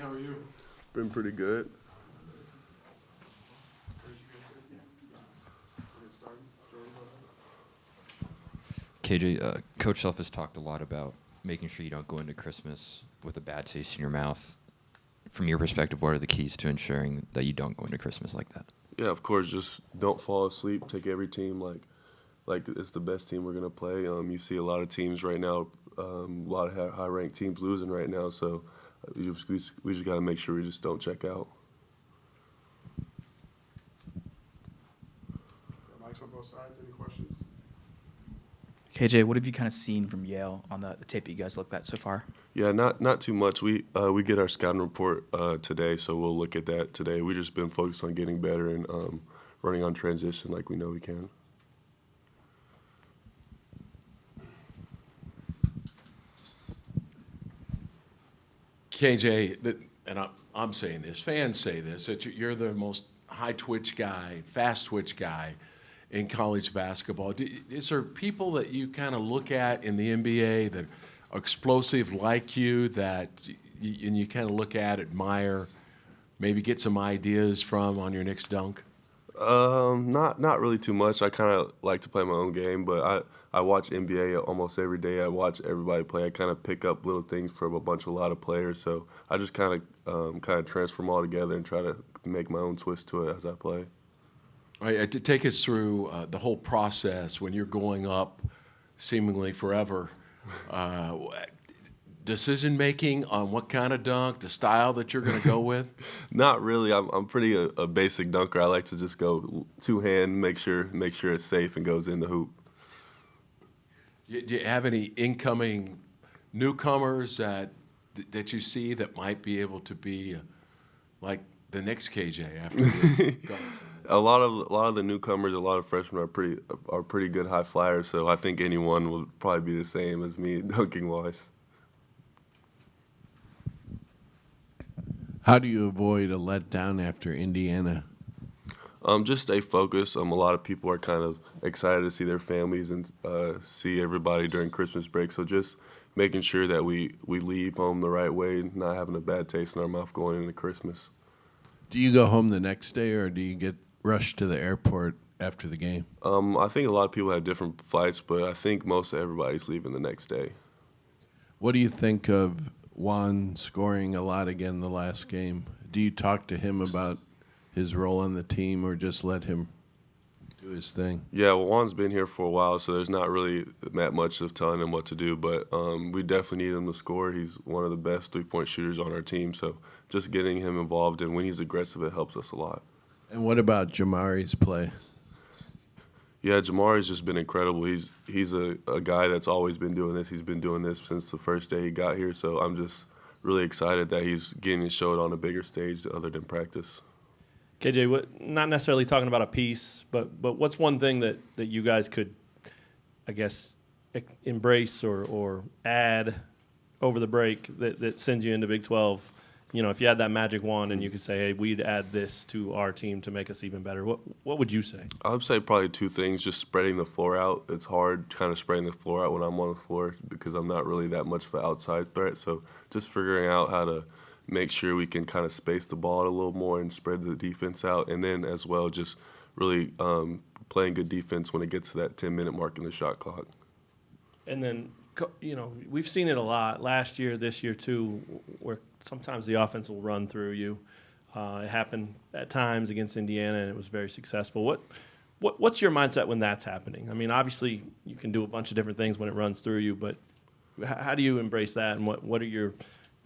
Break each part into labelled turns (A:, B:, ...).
A: how are you?
B: Been pretty good.
C: KJ, Coach Self has talked a lot about making sure you don't go into Christmas with a bad taste in your mouth. From your perspective, what are the keys to ensuring that you don't go into Christmas like that?
B: Yeah, of course. Just don't fall asleep. Take every team like it's the best team we're gonna play. You see a lot of teams right now, a lot of high-ranked teams losing right now. So we just got to make sure we just don't check out.
A: Mics on both sides. Any questions?
D: KJ, what have you kind of seen from Yale on the tape that you guys looked at so far?
B: Yeah, not too much. We get our scouting report today, so we'll look at that today. We've just been focused on getting better and running on transition like we know we can.
E: KJ, and I'm saying this, fans say this, that you're the most high twitch guy, fast twitch guy in college basketball. Is there people that you kind of look at in the NBA that are explosive like you, that and you kind of look at, admire, maybe get some ideas from on your next dunk?
B: Not really too much. I kind of like to play my own game, but I watch NBA almost every day. I watch everybody play. I kind of pick up little things from a lot of players. So I just kind of transfer them all together and try to make my own twist to it as I play.
E: All right, to take us through the whole process when you're going up seemingly forever. Decision making on what kind of dunk, the style that you're going to go with?
B: Not really. I'm pretty a basic dunker. I like to just go two-hand, make sure it's safe and goes in the hoop.
E: Do you have any incoming newcomers that you see that might be able to be like the next KJ after you go?
B: A lot of the newcomers, a lot of freshmen are pretty good high flyers. So I think anyone will probably be the same as me dunking wise.
F: How do you avoid a letdown after Indiana?
B: Just stay focused. A lot of people are kind of excited to see their families and see everybody during Christmas break. So just making sure that we leave home the right way, not having a bad taste in our mouth going into Christmas.
F: Do you go home the next day, or do you get rushed to the airport after the game?
B: I think a lot of people have different flights, but I think most of everybody's leaving the next day.
F: What do you think of Juan scoring a lot again the last game? Do you talk to him about his role on the team, or just let him do his thing?
B: Yeah, well, Juan's been here for a while, so there's not really that much of telling him what to do, but we definitely need him to score. He's one of the best three-point shooters on our team, so just getting him involved, and when he's aggressive, it helps us a lot.
F: And what about Jamari's play?
B: Yeah, Jamari's just been incredible. He's a guy that's always been doing this. He's been doing this since the first day he got here, so I'm just really excited that he's getting his show on a bigger stage other than practice.
G: KJ, not necessarily talking about a piece, but what's one thing that you guys could, I guess, embrace or add over the break that sends you into Big 12? You know, if you had that magic wand and you could say, hey, we'd add this to our team to make us even better, what would you say?
B: I would say probably two things, just spreading the floor out. It's hard kind of spreading the floor out when I'm on the floor because I'm not really that much of an outside threat. So just figuring out how to make sure we can kind of space the ball out a little more and spread the defense out. And then as well, just really playing good defense when it gets to that 10-minute mark in the shot clock.
G: And then, you know, we've seen it a lot last year, this year too, where sometimes the offense will run through you. It happened at times against Indiana, and it was very successful. What's your mindset when that's happening? I mean, obviously you can do a bunch of different things when it runs through you, but how do you embrace that, and what are your,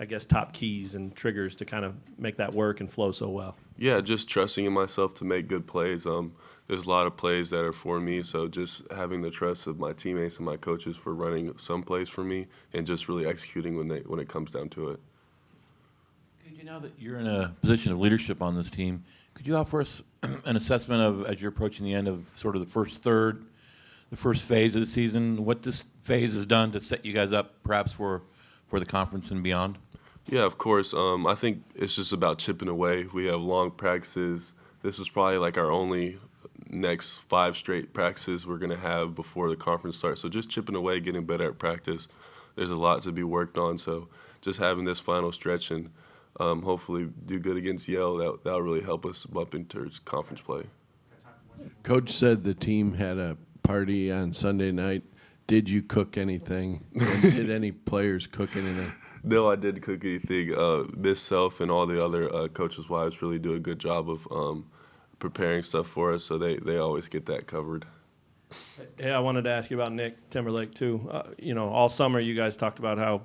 G: I guess, top keys and triggers to kind of make that work and flow so well?
B: Yeah, just trusting in myself to make good plays. There's a lot of plays that are for me, so just having the trust of my teammates and my coaches for running some plays for me and just really executing when it comes down to it.
H: KJ, now that you're in a position of leadership on this team, could you offer us an assessment of, as you're approaching the end of sort of the first third, the first phase of the season, what this phase has done to set you guys up perhaps for the conference and beyond?
B: Yeah, of course. I think it's just about chipping away. We have long practices. This is probably like our only next 5 straight practices we're going to have before the conference starts. So just chipping away, getting better at practice. There's a lot to be worked on. So just having this final stretch and hopefully do good against Yale. That'll really help us bump into conference play.
F: Coach said the team had a party on Sunday night. Did you cook anything? And did any players cook anything?
B: No, I didn't cook anything. Miss Self and all the other coaches' wives really do a good job of preparing stuff for us, so they always get that covered.
G: Hey, I wanted to ask you about Nick Timberlake too. All summer you guys talked about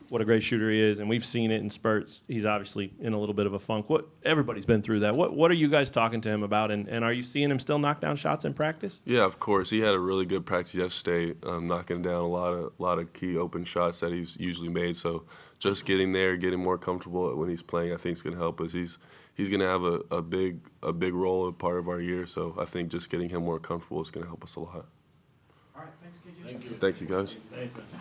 G: what a great shooter he is, and we've seen it in spurts. He's obviously in a little bit of a funk. Everybody's been through that. What are you guys talking to him about, and are you seeing him still knock down shots in practice?
B: Yeah, of course. He had a really good practice yesterday, knocking down a lot of key open shots that he's usually made. So just getting there, getting more comfortable when he's playing, I think is going to help us. He's going to have a big role in part of our year. So I think just getting him more comfortable is going to help us a lot.
A: All right, thanks, KJ.
B: Thank you, guys.
G: Thanks, man.